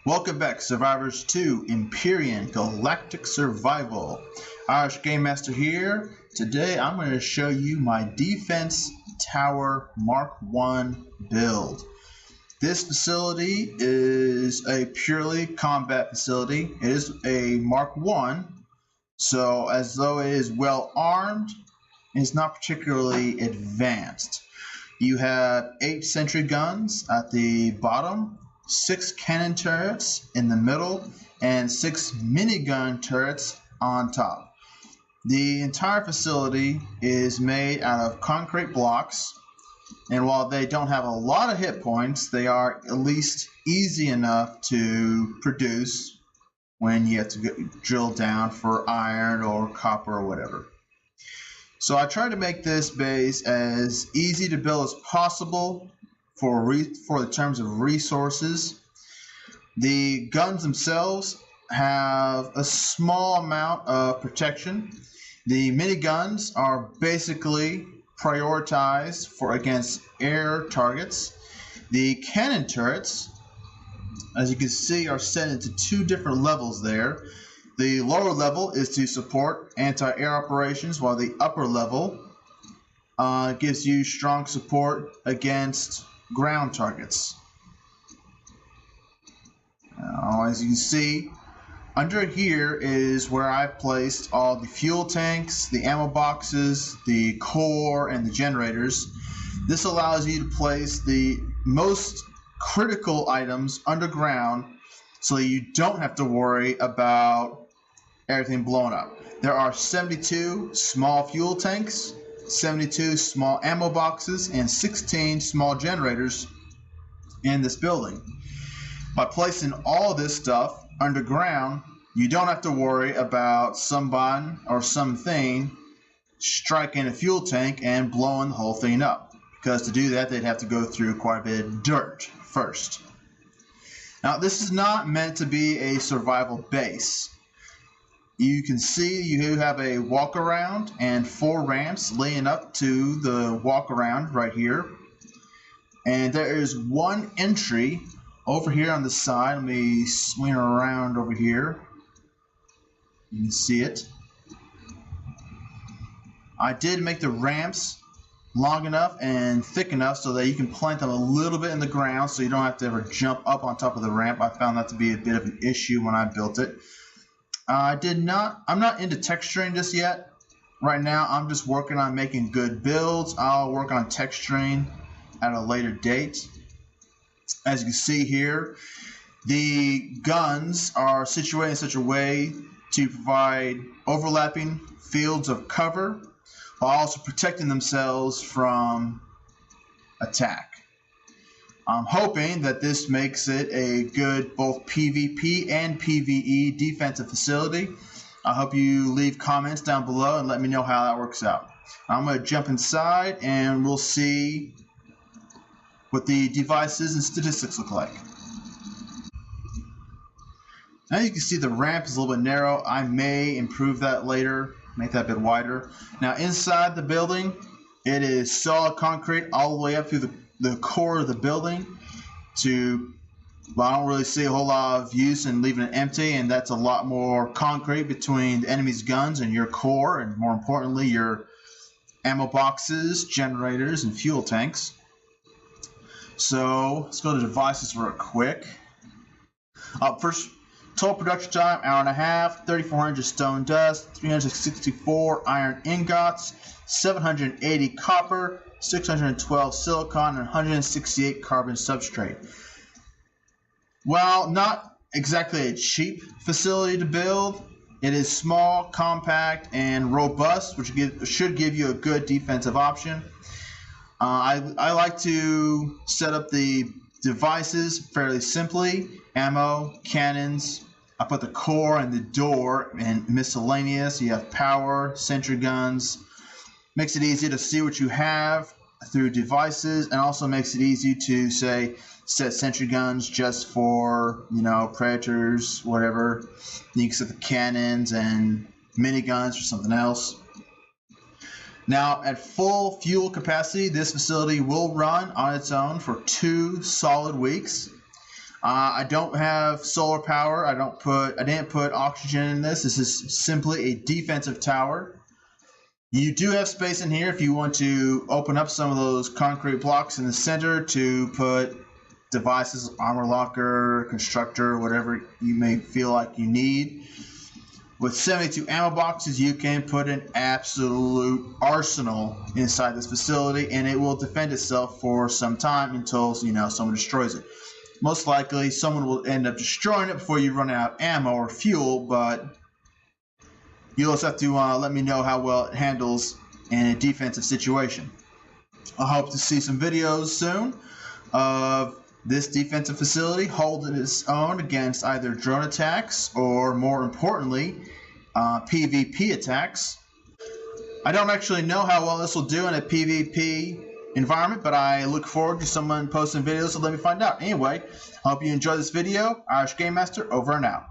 Welcome back, survivors, to Empyrion Galactic Survival. Irish Game Master here. Today I'm going to show you my Defense Tower Mark 1 build. This facility is a purely combat facility. It is a Mark 1, so as though it is well armed, it's not particularly advanced. You have 8 sentry guns at the bottom, 6 cannon turrets in the middle, and 6 minigun turrets on top. The entire facility is made out of concrete blocks, and while they don't have a lot of hit points, they are at least easy enough to produce when you have to drill down for iron or copper or whatever. So I tried to make this base as easy to build as possible for the terms of resources. The guns themselves have a small amount of protection. The miniguns are basically prioritized against air targets. The cannon turrets, as you can see, are set into 2 different levels there. The lower level is to support anti-air operations, while the upper level gives you strong support against ground targets. Now, as you can see, under here is where I've placed all the fuel tanks, the ammo boxes, the core, and the generators. This allows you to place the most critical items underground so you don't have to worry about everything blowing up. There are 72 small fuel tanks, 72 small ammo boxes, and 16 small generators in this building. By placing all this stuff underground, you don't have to worry about someone or something striking a fuel tank and blowing the whole thing up, because to do that they'd have to go through quite a bit of dirt first. Now, this is not meant to be a survival base. You can see you have a walk around and 4 ramps leading up to the walk around right here. And there is one entry over here on the side. Let me swing around over here. You can see it. I did make the ramps long enough and thick enough so that you can plant them a little bit in the ground so you don't have to ever jump up on top of the ramp. I found that to be a bit of an issue when I built it. I'm not into texturing just yet. Right now I'm just working on making good builds. I'll work on texturing at a later date. As you can see here, the guns are situated in such a way to provide overlapping fields of cover while also protecting themselves from attack. I'm hoping that this makes it a good both PvP and PvE defensive facility. I hope you leave comments down below and let me know how that works out. I'm going to jump inside and we'll see what the devices and statistics look like. Now you can see the ramp is a little bit narrow. I may improve that later, make that a bit wider. Now inside the building, it is solid concrete all the way up through the core of the building. I don't really see a whole lot of use in leaving it empty, and that's a lot more concrete between the enemy's guns and your core, and more importantly your ammo boxes, generators, and fuel tanks. So let's go to devices real quick. First, total production time, hour and a half, 3,400 stone dust, 364 iron ingots, 780 copper, 612 silicon, and 168 carbon substrate. While not exactly a cheap facility to build, it is small, compact, and robust, which should give you a good defensive option. I like to set up the devices fairly simply. Ammo, cannons. I put the core and the door and miscellaneous. You have power, sentry guns. Makes it easy to see what you have through devices, and also makes it easy to set sentry guns just for, predators, whatever. You can set the cannons and miniguns for something else. Now, at full fuel capacity, this facility will run on its own for 2 solid weeks. I don't have solar power. I didn't put oxygen in this. This is simply a defensive tower. You do have space in here if you want to open up some of those concrete blocks in the center to put devices, armor locker, constructor, whatever you may feel like you need. With 72 ammo boxes, you can put an absolute arsenal inside this facility, and it will defend itself for some time until someone destroys it. Most likely, someone will end up destroying it before you run out of ammo or fuel, but you'll also have to let me know how well it handles in a defensive situation. I hope to see some videos soon of this defensive facility holding its own against either drone attacks or, more importantly, PvP attacks. I don't actually know how well this will do in a PvP environment, but I look forward to someone posting videos, so let me find out. Anyway, I hope you enjoyed this video. Irish Game Master, over and out.